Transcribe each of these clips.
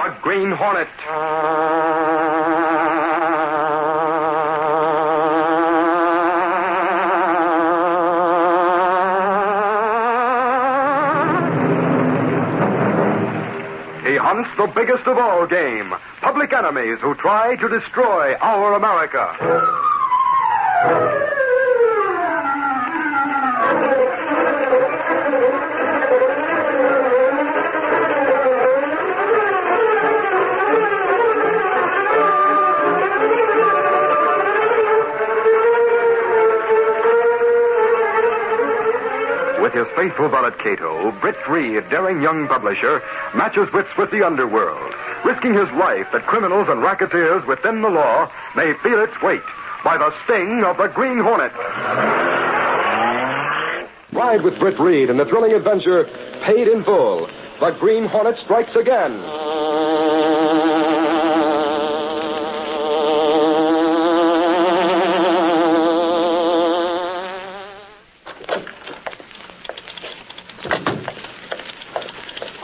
the Green Hornet. He hunts the biggest of all game, public enemies who try to destroy our America. With his faithful valet Kato, Britt Reid, daring young publisher, matches wits with the Underworld, risking his life that criminals and racketeers within the law may feel its weight by the sting of the Green Hornet. Ride with Britt Reid in the thrilling adventure Paid in Full. The Green Hornet strikes again.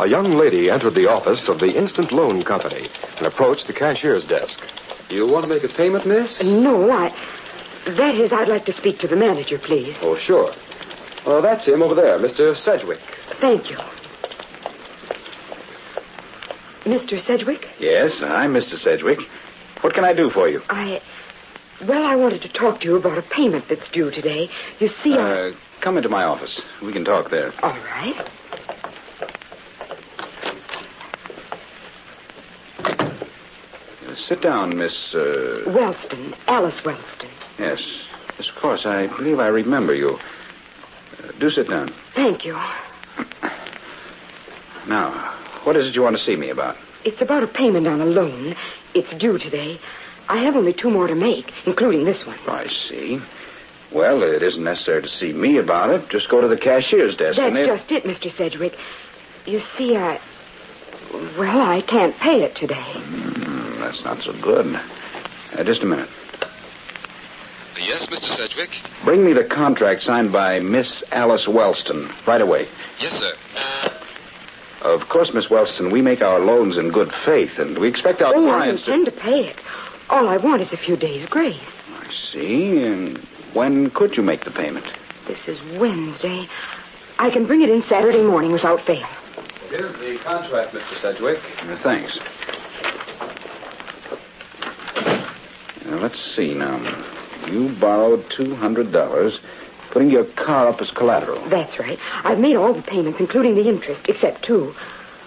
A young lady entered the office of the Instant Loan Company and approached the cashier's desk. You want to make a payment, miss? No, that is, I'd like to speak to the manager, please. Oh, sure. Oh, that's him over there, Mr. Sedgwick. Thank you. Mr. Sedgwick? Yes, I'm Mr. Sedgwick. What can I do for you? I wanted to talk to you about a payment that's due today. You see, Come into my office. We can talk there. All right. Sit down, Miss... Wellston. Alice Wellston. Yes, of course. I believe I remember you. Do sit down. Thank you. Now, what is it you want to see me about? It's about a payment on a loan. It's due today. I have only 2 more to make, including this one. I see. Well, it isn't necessary to see me about it. Just go to the cashier's desk. That's just it, Mr. Sedgwick. You see, I can't pay it today. That's not so good. Just a minute. Yes, Mr. Sedgwick? Bring me the contract signed by Miss Alice Wellston right away. Yes, sir. Of course, Miss Wellston, we make our loans in good faith, and we expect our clients I intend to pay it. All I want is a few days' grace. I see. And when could you make the payment? This is Wednesday. I can bring it in Saturday morning without fail. Here's the contract, Mr. Sedgwick. Thanks. Now, let's see now. You borrowed $200, putting your car up as collateral. That's right. I've made all the payments, including the interest, except 2.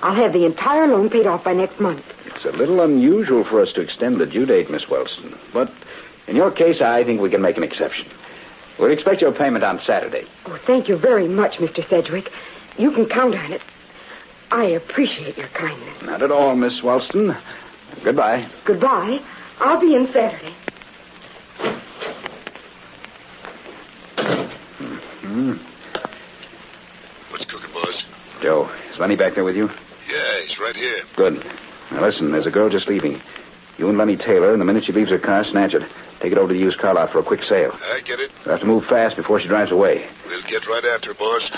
I'll have the entire loan paid off by next month. It's a little unusual for us to extend the due date, Miss Wellston. But in your case, I think we can make an exception. We'll expect your payment on Saturday. Oh, thank you very much, Mr. Sedgwick. You can count on it. I appreciate your kindness. Not at all, Miss Wellston. Goodbye. Goodbye. I'll be in Saturday. What's cooking, boss? Joe, is Lenny back there with you? Yeah, he's right here. Good. Now, listen, there's a girl just leaving. You and Lenny Taylor, and the minute she leaves her car, snatch it. Take it over to the used car lot for a quick sale. I get it. You'll have to move fast before she drives away. We'll get right after her, boss.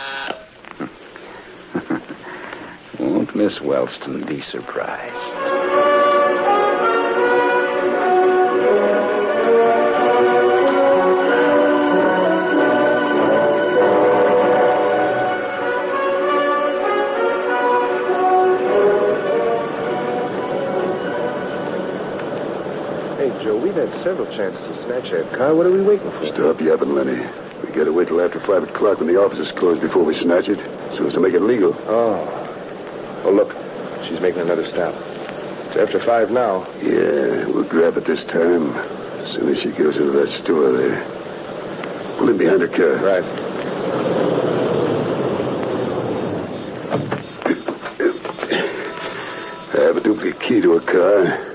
Won't Miss Wellston be surprised? Joe, we've had several chances to snatch that car. What are we waiting for? Stop yapping, Lenny. We gotta wait till after 5 o'clock when the office is closed before we snatch it, so as to make it legal. Oh, look. She's making another stop. It's after 5 now. Yeah, we'll grab it this time. As soon as she goes into that store there. Pull in behind her car. Right. I have a duplicate key to her car.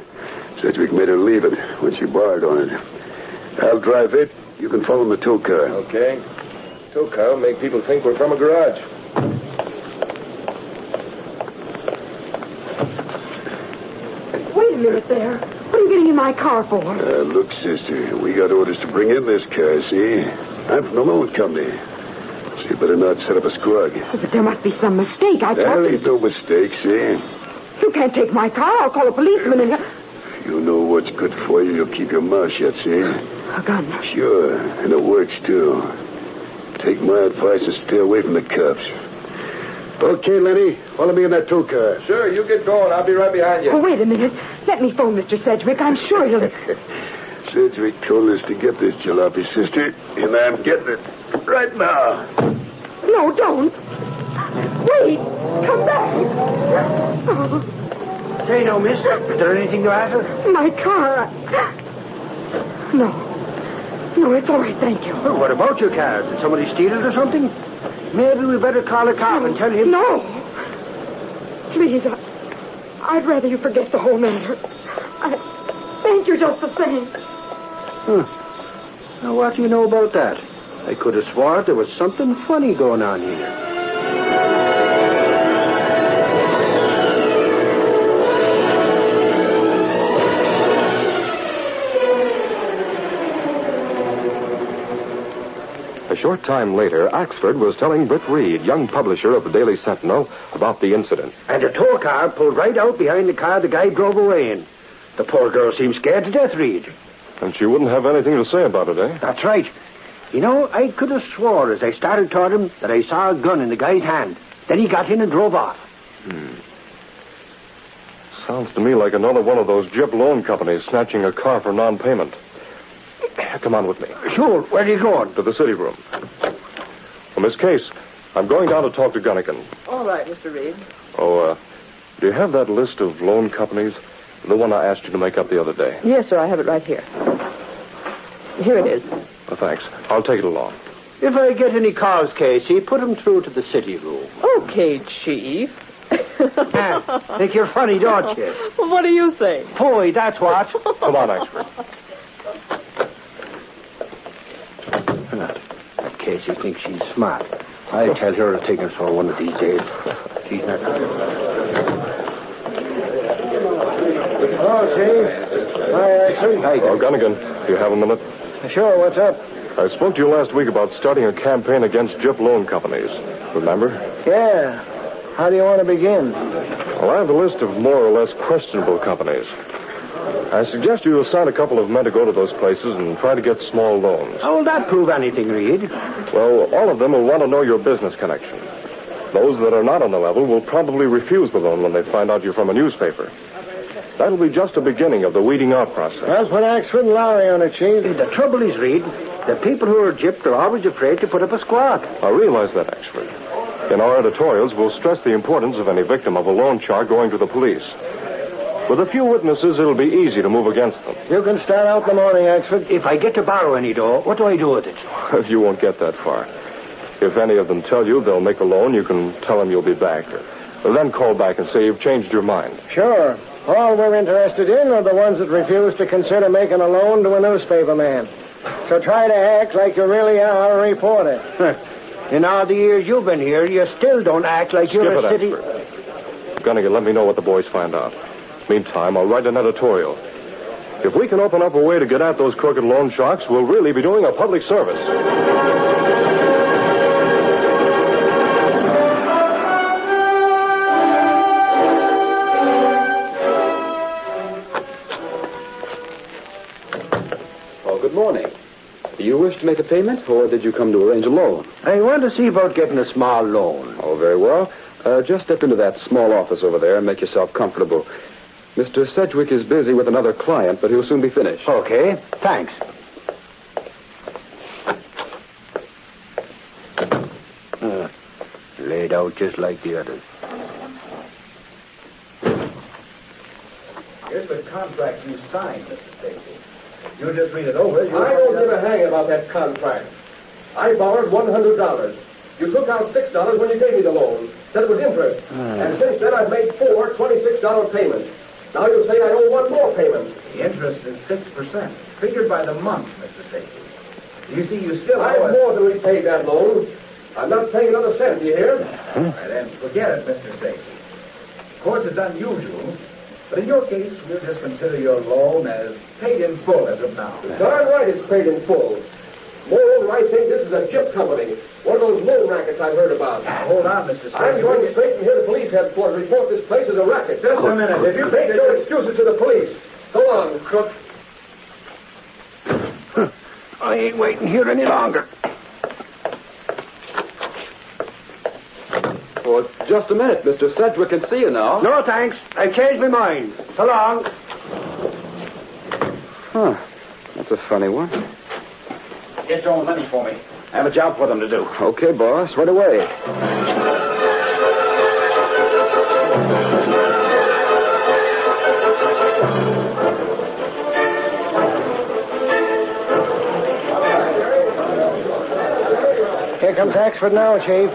Sedgwick made her leave it when she borrowed on it. I'll drive it. You can follow in the tow car. Okay. Tow car will make people think we're from a garage. Wait a minute there. What are you getting in my car for? Look, sister, we got orders to bring in this car, see? I'm from the loan company. So you better not set up a scrug. But there must be some mistake. There ain't no mistake, see? You can't take my car. I'll call a policeman and... You know what's good for you. You'll keep your mouth shut, see? A gun. Sure, and it works, too. Take my advice and stay away from the cops. Okay, Lenny. Follow me in that tow car. Sure, you get going. I'll be right behind you. Oh, wait a minute. Let me phone Mr. Sedgwick. I'm sure he'll... Sedgwick told us to get this jalopy, sister, and I'm getting it right now. No, don't. Wait. Come back. Oh, Say no, miss. Is there anything the matter? my car. No. No, it's all right, thank you. Well, what about your car? Did somebody steal it or something? Maybe we better call a cop and tell him... No. Please, I'd rather you forget the whole matter. I thank you just the same. Now, what do you know about that? I could have sworn there was something funny going on here. A short time later, Axford was telling Britt Reid, young publisher of the Daily Sentinel, about the incident. And the tow car pulled right out behind the car the guy drove away in. The poor girl seemed scared to death, Reid. And she wouldn't have anything to say about it, eh? That's right. You know, I could have swore as I started toward him that I saw a gun in the guy's hand. Then he got in and drove off. Sounds to me like another one of those Jip loan companies snatching a car for non-payment. Come on with me. Sure. Where are you going? To the city room. Well, Miss Case, I'm going down to talk to Gunnigan. All right, Mr. Reid. Oh, do you have that list of loan companies? The one I asked you to make up the other day. Yes, sir, I have it right here. Here it is. Oh, thanks. I'll take it along. If I get any calls, Casey, put them through to the city room. Okay, Chief. Think you're funny, don't you? Well, what do you think? Boy, that's what. Come on, Axford. That Casey thinks she's smart. I'll tell her to take us for one of these days. She's not... Oh, see? Hi, Axford. Hi, Oh, Gunnigan, do you have a minute? Sure, what's up? I spoke to you last week about starting a campaign against Jip loan companies. Remember? Yeah. How do you want to begin? Well, I have a list of more or less questionable companies. I suggest you assign a couple of men to go to those places and try to get small loans. How will that prove anything, Reid? Well, all of them will want to know your business connection. Those that are not on the level will probably refuse the loan when they find out you're from a newspaper. That'll be just the beginning of the weeding out process. I'll put Axford and Lowry on it, Chief. The trouble is, Reid, the people who are gypped are always afraid to put up a squawk. I realize that, Axford. In our editorials, we'll stress the importance of any victim of a loan shark going to the police. With a few witnesses, it'll be easy to move against them. You can start out in the morning, Axford. If I get to borrow any dough, what do I do with it? You won't get that far. If any of them tell you they'll make a loan, you can tell them you'll be back. Then call back and say you've changed your mind. Sure. All we're interested in are the ones that refuse to consider making a loan to a newspaper man. So try to act like you really are a reporter. In all the years you've been here, you still don't act like you're a city... Gunnigan, let me know what the boys find out. Meantime, I'll write an editorial. If we can open up a way to get at those crooked loan sharks, we'll really be doing a public service. Good morning. Do you wish to make a payment, or did you come to arrange a loan? I want to see about getting a small loan. Oh, very well. Just step into that small office over there and make yourself comfortable. Mr. Sedgwick is busy with another client, but he'll soon be finished. Okay, thanks. Laid out just like the others. Here's the contract you signed, Mr. Stacy. You just read it over. I don't give a hang about that contract. I borrowed $100. You took out $6 when you gave me the loan. Said it was interest. And since then, I've made 4 $26 payments. Now you say I owe one more payment. The interest is 6%, figured by the month, Mr. Stacy. You see, you still I've owe us... more than repaid that loan. I'm not paying another cent, do you hear? Then forget it, Mr. Stacy. Of course, it's unusual, but in your case, we'll just consider your loan as paid in full as of now. Darn right it's paid in full. Moreover, I think this is a chip company. One of those loan rackets I've heard about. Hold on, Mr. I'm going straight from here to police headquarters to report this place as a racket. Just a minute. If you take your excuses to the police. Go on, crook. I ain't waiting here any longer. Oh, just a minute. Mr. Sedgwick can see you now. No, thanks. I've changed my mind. So long. Huh. That's a funny one. Get your own money for me. I have a job for them to do. Okay, boss. Right away. Here comes Axford now, Chief.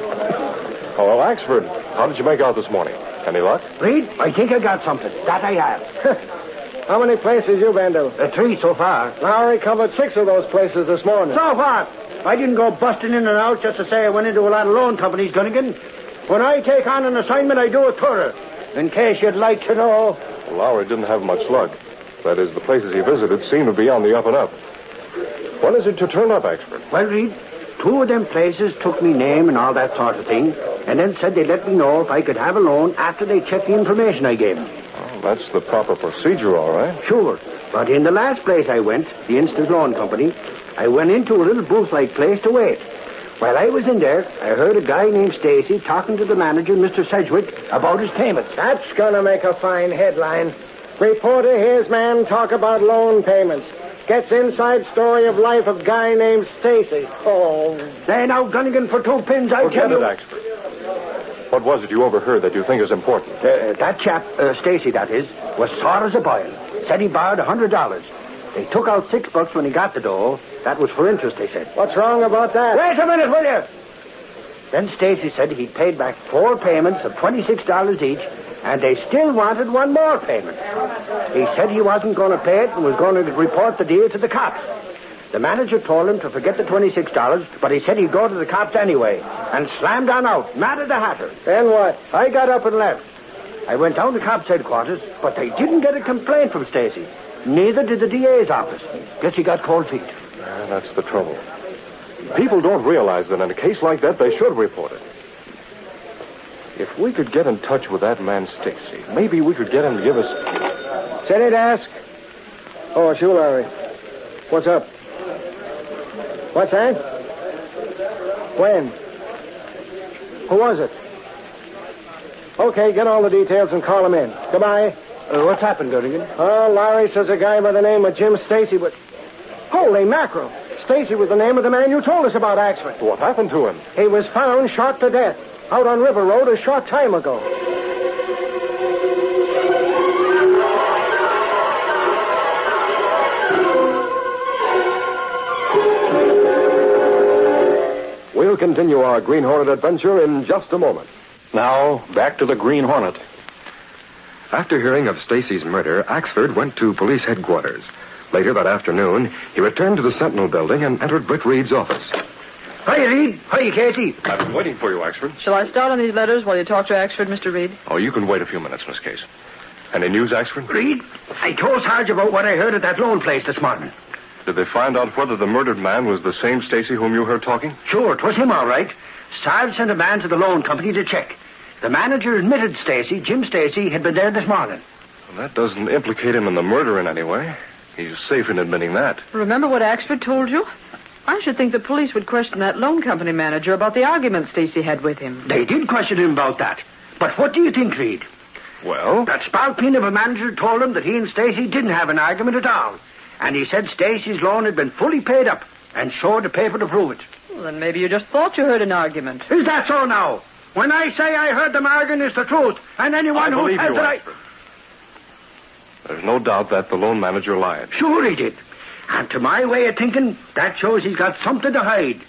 Hello, Axford. How did you make out this morning? Any luck? Reed, I think I got something. That I have. How many places you been to? 3 so far. Lowry covered 6 of those places this morning. So what? I didn't go busting in and out just to say I went into a lot of loan companies, Gunnigan. When I take on an assignment, I do it thorough. In case you'd like to know. Well, Lowry didn't have much luck. That is, the places he visited seem to be on the up and up. When is it to turn up, Axford? Well, Reed, 2 of them places took me name and all that sort of thing, and then said they'd let me know if I could have a loan after they checked the information I gave them. Well, that's the proper procedure, all right. Sure. But in the last place I went, the Instant Loan Company, I went into a little booth-like place to wait. While I was in there, I heard a guy named Stacy talking to the manager, Mr. Sedgwick, about his payments. That's gonna make a fine headline. Reporter hears man talk about loan payments. Gets inside story of life of guy named Stacy. Oh. They now Gunnigan for 2 pins, I tell you. Forget it, Axford. What was it you overheard that you think is important? That chap, Stacy, that is, was sore as a boil. Said he borrowed $100. They took out $6 when he got the dough. That was for interest, they said. What's wrong about that? Wait a minute, will you? Then Stacy said he'd paid back 4 payments of $26 each, and they still wanted 1 more payment. He said he wasn't going to pay it and was going to report the deal to the cops. The manager told him to forget the $26, but he said he'd go to the cops anyway, and slammed on out, mad at the hatter. Then what? I got up and left. I went down to cops' headquarters, but they didn't get a complaint from Stacy. Neither did the DA's office. Guess he got cold feet. That's the trouble. People don't realize that in a case like that, they should report it. If we could get in touch with that man, Stacy, maybe we could get him to give us... Steady, Dask. Oh, it's you, Larry. What's up? What's that? When? Who was it? Okay, get all the details and call him in. Goodbye. What's happened, Gunnigan? Oh, Larry says a guy by the name of Jim Stacy, but... Holy mackerel. Stacy was the name of the man you told us about, Axford. What happened to him? He was found shot to death out on River Road a short time ago. We'll continue our Green Hornet adventure in just a moment. Now, back to the Green Hornet. After hearing of Stacy's murder, Axford went to police headquarters. Later that afternoon, he returned to the Sentinel building and entered Britt Reid's office. Hi, Reid. Hi, Katie. I've been waiting for you, Axford. Shall I start on these letters while you talk to Axford, Mr. Reid? Oh, you can wait a few minutes, Miss Case. Any news, Axford? Reid, I told Sarge about what I heard at that loan place this morning. Did they find out whether the murdered man was the same Stacy whom you heard talking? Sure, it was him, all right. Sarge sent a man to the loan company to check. The manager admitted Stacy, Jim Stacy, had been there this morning. Well, that doesn't implicate him in the murder in any way. He's safe in admitting that. Remember what Axford told you? I should think the police would question that loan company manager about the argument Stacy had with him. They did question him about that. But what do you think, Reid? Well? That spalpeen of a manager told him that he and Stacy didn't have an argument at all. And he said Stacy's loan had been fully paid up and showed the paper to prove it. Well, then maybe you just thought you heard an argument. Is that so now? When I say I heard them arguing, it's the truth. And anyone who says that There's no doubt that the loan manager lied. Sure he did. And to my way of thinking, that shows he's got something to hide.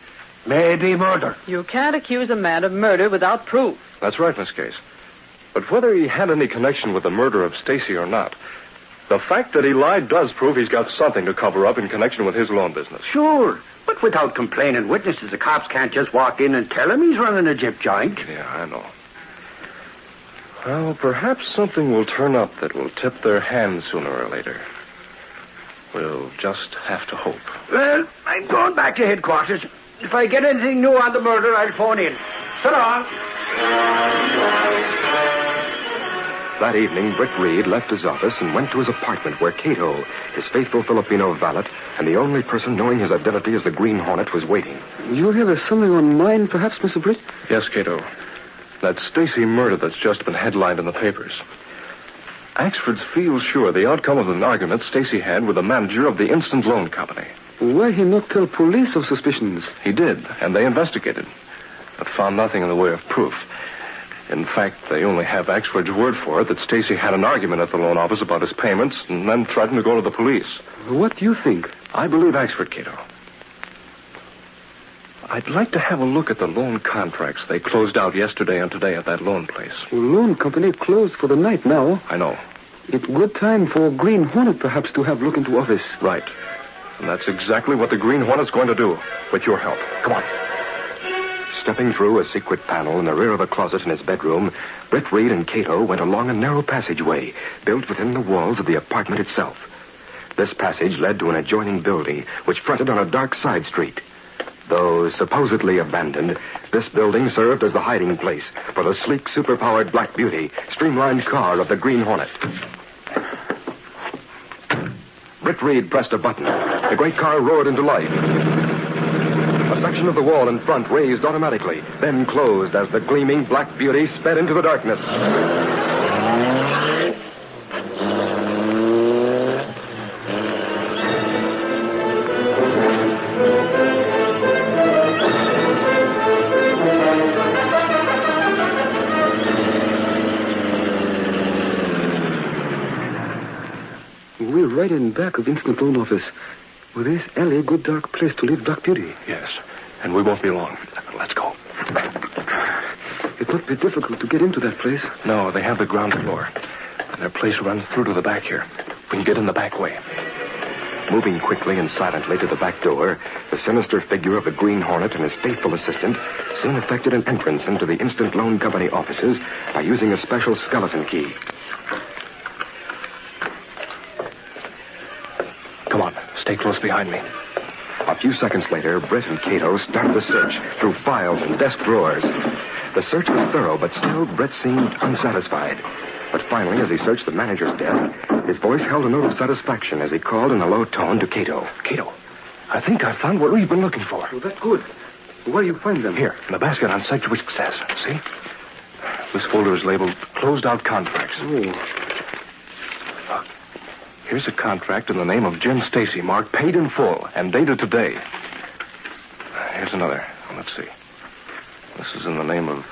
Maybe murder. You can't accuse a man of murder without proof. That's right, Miss Case. But whether he had any connection with the murder of Stacy or not, the fact that he lied does prove he's got something to cover up in connection with his loan business. Sure. But without complaining witnesses, the cops can't just walk in and tell him he's running a jip joint. Yeah, I know. Well, perhaps something will turn up that will tip their hands sooner or later. We'll just have to hope. Well, I'm going back to headquarters. If I get anything new on the murder, I'll phone in. So long. That evening, Britt Reid left his office and went to his apartment where Kato, his faithful Filipino valet, and the only person knowing his identity as the Green Hornet, was waiting. You hear there's something on mine, perhaps, Mr. Britt? Yes, Kato. That Stacy murder that's just been headlined in the papers. Axford feels sure the outcome of an argument Stacy had with the manager of the Instant Loan Company. Why he not tell police of suspicions? He did, and they investigated, but found nothing in the way of proof. In fact, they only have Axford's word for it that Stacy had an argument at the loan office about his payments and then threatened to go to the police. What do you think? I believe Axford, Kato. I'd like to have a look at the loan contracts they closed out yesterday and today at that loan place. Well, loan company closed for the night now. I know. It's good time for Green Hornet perhaps to have look into office. Right. And that's exactly what the Green Hornet's going to do, with your help. Come on. Stepping through a secret panel in the rear of a closet in his bedroom, Britt Reid and Kato went along a narrow passageway built within the walls of the apartment itself. This passage led to an adjoining building which fronted on a dark side street. Though supposedly abandoned, this building served as the hiding place for the sleek, superpowered Black Beauty, streamlined car of the Green Hornet. Britt Reid pressed a button. The great car roared into life. A section of the wall in front raised automatically, then closed as the gleaming Black Beauty sped into the darkness. We're right in back of Instant Loan Office. With this alley, good dark place to leave Black Beauty. Yes, and we won't be long. Let's go. It must be difficult to get into that place. No, they have the ground floor. And their place runs through to the back here. We can get in the back way. Moving quickly and silently to the back door, the sinister figure of the Green Hornet and his faithful assistant soon effected an entrance into the Instant Loan Company offices by using a special skeleton key. Come on, stay close behind me. A few seconds later, Britt and Kato started the search through files and desk drawers. The search was thorough, but still Britt seemed unsatisfied. But finally, as he searched the manager's desk, his voice held a note of satisfaction as he called in a low tone to Kato. Kato, I think I found what we've been looking for. Oh, that's good. Where do you find them? Here, in the basket on Sedgwick's desk. See? This folder is labeled Closed Out Contracts. Oh. Here's a contract in the name of Jim Stacy, marked paid in full and dated today. Here's another. Let's see. This is in the name of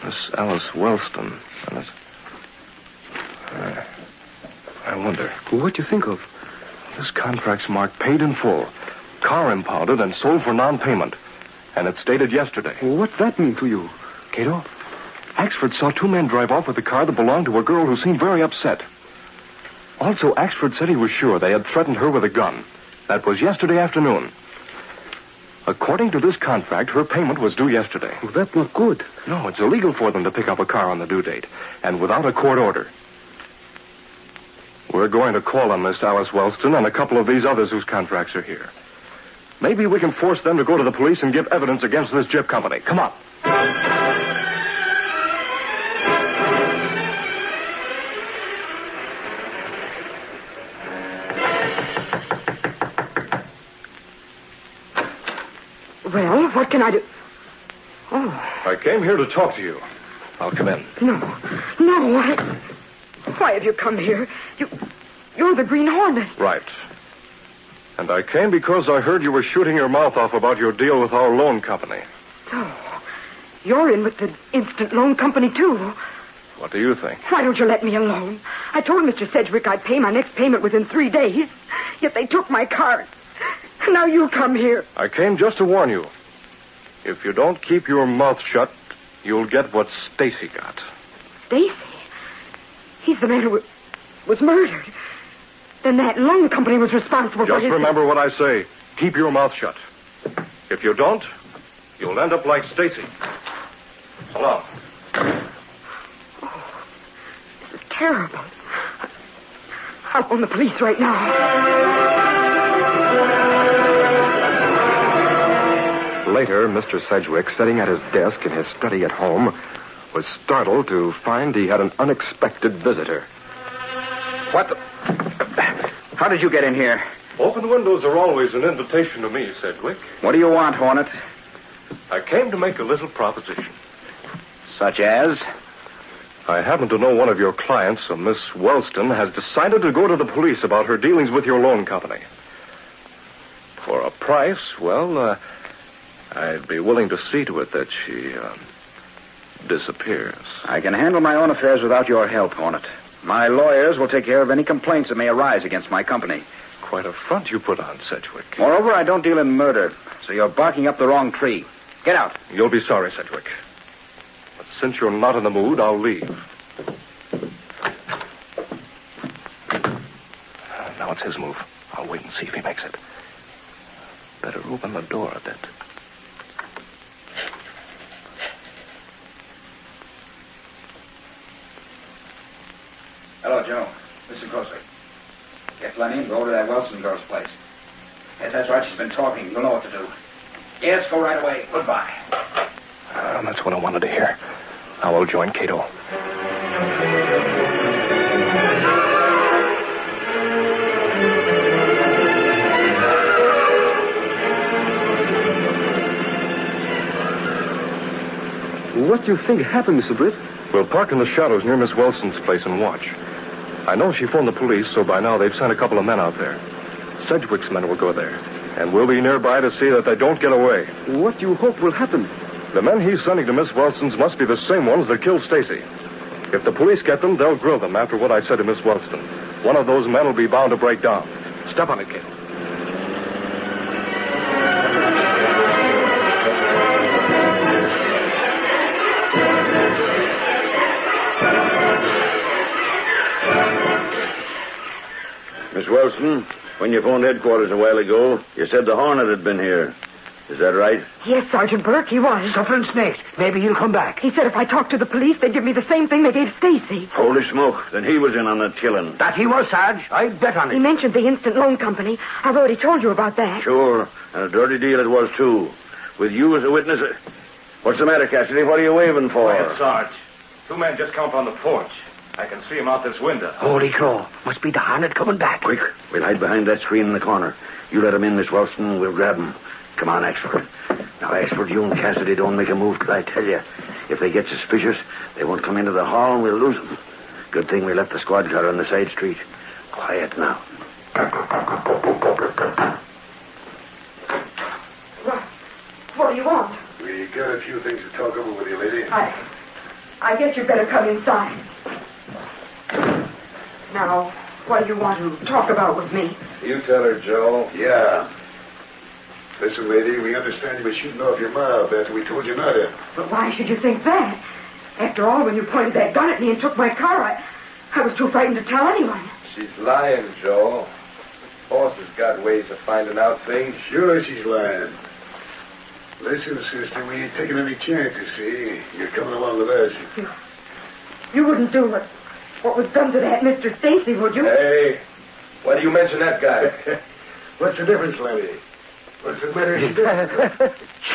Miss Alice Wellston. And it's... I wonder. What do you think of? This contract's marked paid in full, car impounded and sold for non-payment. And it's dated yesterday. What's that mean to you? Kato, Axford saw two men drive off with a car that belonged to a girl who seemed very upset. Also, Axford said he was sure they had threatened her with a gun. That was yesterday afternoon. According to this contract, her payment was due yesterday. Well, that's not good. No, it's illegal for them to pick up a car on the due date, and without a court order. We're going to call on Miss Alice Wellston and a couple of these others whose contracts are here. Maybe we can force them to go to the police and give evidence against this Jip Company. Come on. Well, what can I do? Oh. I came here to talk to you. I'll come in. No. Why have you come here? You're the Green Hornet. Right. And I came because I heard you were shooting your mouth off about your deal with our loan company. So, you're in with the Instant Loan Company, too. What do you think? Why don't you let me alone? I told Mr. Sedgwick I'd pay my next payment within 3 days. Yet they took my car. Now you come here. I came just to warn you. If you don't keep your mouth shut, you'll get what Stacy got. Stacy? He's the man who was murdered. Then that loan company was responsible for his... Just remember what I say. Keep your mouth shut. If you don't, you'll end up like Stacy. So long. Oh, this is terrible. I'll phone the police right now. Later, Mr. Sedgwick, sitting at his desk in his study at home, was startled to find he had an unexpected visitor. What the... How did you get in here? Open windows are always an invitation to me, Sedgwick. What do you want, Hornet? I came to make a little proposition. Such as? I happen to know one of your clients, a Miss Wellston, has decided to go to the police about her dealings with your loan company. For a price, well, I'd be willing to see to it that she disappears. I can handle my own affairs without your help, Hornet. My lawyers will take care of any complaints that may arise against my company. Quite a front you put on, Sedgwick. Moreover, I don't deal in murder, so you're barking up the wrong tree. Get out. You'll be sorry, Sedgwick. But since you're not in the mood, I'll leave. Now it's his move. I'll wait and see if he makes it. Better open the door a bit. Hello, Joe. Listen closely. Get Lenny and go to that Wilson girl's place. Yes, that's right. She's been talking. You'll know what to do. Yes, go right away. Goodbye. That's what I wanted to hear. Now I'll join Kato. What do you think happened, Mr. Britt? We'll park in the shadows near Miss Wellston's place and watch. I know she phoned the police, so by now they've sent a couple of men out there. Sedgwick's men will go there, and we'll be nearby to see that they don't get away. What do you hope will happen? The men he's sending to Miss Wellston's must be the same ones that killed Stacy. If the police get them, they'll grill them after what I said to Miss Wellston. One of those men will be bound to break down. Step on it, kid. Miss Wellston, when you phoned headquarters a while ago, you said the Hornet had been here. Is that right? Yes, Sergeant Burke, he was. Suffering snakes. Maybe he'll come back. He said if I talked to the police, they'd give me the same thing they gave Stacy. Holy smoke. Then he was in on that killing. That he was, Sarge. I'd bet on it. He mentioned the Instant Loan Company. I've already told you about that. Sure. And a dirty deal it was, too. With you as a witness. What's the matter, Cassidy? What are you waving for? Quiet, Sarge. Two men just come up on the porch. I can see him out this window. Holy crow. Must be the Hornet coming back. Quick. We'll hide behind that screen in the corner. You let him in, Miss Wellston, and we'll grab him. Come on, Axford. Now, Axford, you and Cassidy don't make a move till I tell you. If they get suspicious, they won't come into the hall and we'll lose them. Good thing we left the squad car on the side street. Quiet now. What do you want? We got a few things to talk over with you, lady. I guess you'd better come inside. Now, what do you want to talk about with me? You tell her, Joe. Yeah. Listen, lady, we understand you were shooting off your mouth after we told you not to. But why should you think that? After all, when you pointed that gun at me and took my car, I was too frightened to tell anyone. She's lying, Joe. Boss has got ways of finding out things. Sure she's lying. Listen, sister, we ain't taking any chances, see? You're coming along with us. You wouldn't do what was done to that Mr. Stacy, would you? Hey, why do you mention that guy? What's the difference, lady? What's the matter?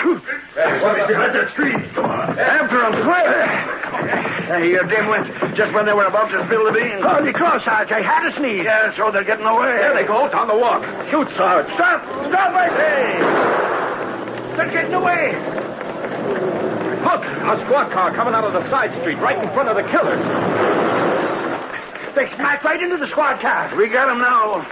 Shoot! Hey, what is behind that tree? Come on. After him, quick! Hey, you dimwit. Just when they were about to spill the beans. Holy crow, Sarge. I had a sneeze. Yeah, so they're getting away. There they go, down the walk. Shoot, Sarge. Stop! Stop, I say! They're getting away. Look, a squad car coming out of the side street right in front of the killers. They smacked right into the squad car. We got them now.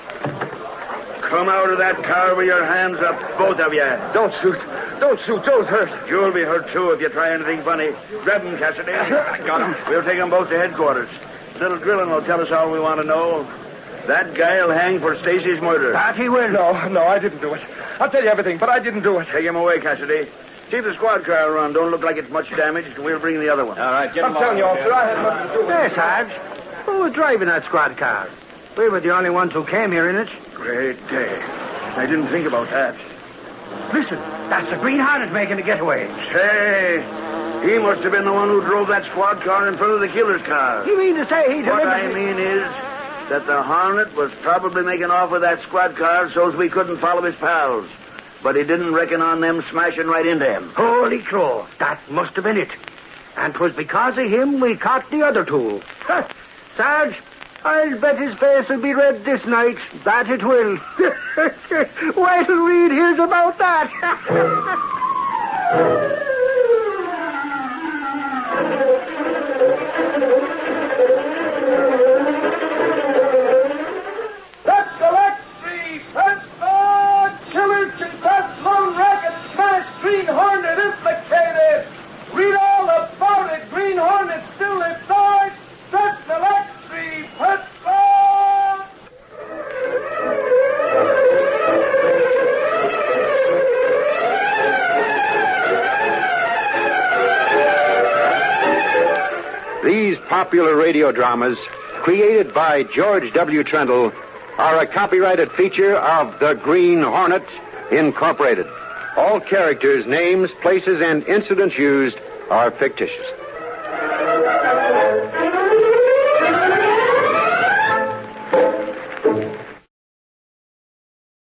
Come out of that car with your hands up, both of you. Don't shoot. Don't shoot. Joe's hurt. You'll be hurt, too, if you try anything funny. Grab him, Cassidy. I got him. We'll take them both to headquarters. Little drilling will tell us all we want to know. That guy'll hang for Stacy's murder. That he will. No, I didn't do it. I'll tell you everything, but I didn't do it. Take him away, Cassidy. See if the squad car around. Don't look like it's much damaged, and we'll bring the other one. All right, get him I'm telling you, officer, I had nothing to do with it. Yes, Sarge. Who was driving that squad car? We were the only ones who came here in it. Great day. I didn't think about that. Listen, that's the Green Hornet making a getaway. Say, he must have been the one who drove that squad car in front of the killer's car. You mean to say he What delivered... I mean is that the Hornet was probably making off with that squad car so as we couldn't follow his pals. but he didn't reckon on them smashing right into him. Holy crow, that must have been it. And 'twas because of him we caught the other two. Sarge, I'll bet his face will be red this night. That it will. Wait till Reid hears about that. That's the Lextree! That's the killer confessed lone racket smash Green Hornet implicated! Read all about it! Green Hornet still inside! That's the Lextree! That's These popular radio dramas, created by George W. Trendle, are a copyrighted feature of the Green Hornet, Incorporated. All characters, names, places, and incidents used are fictitious.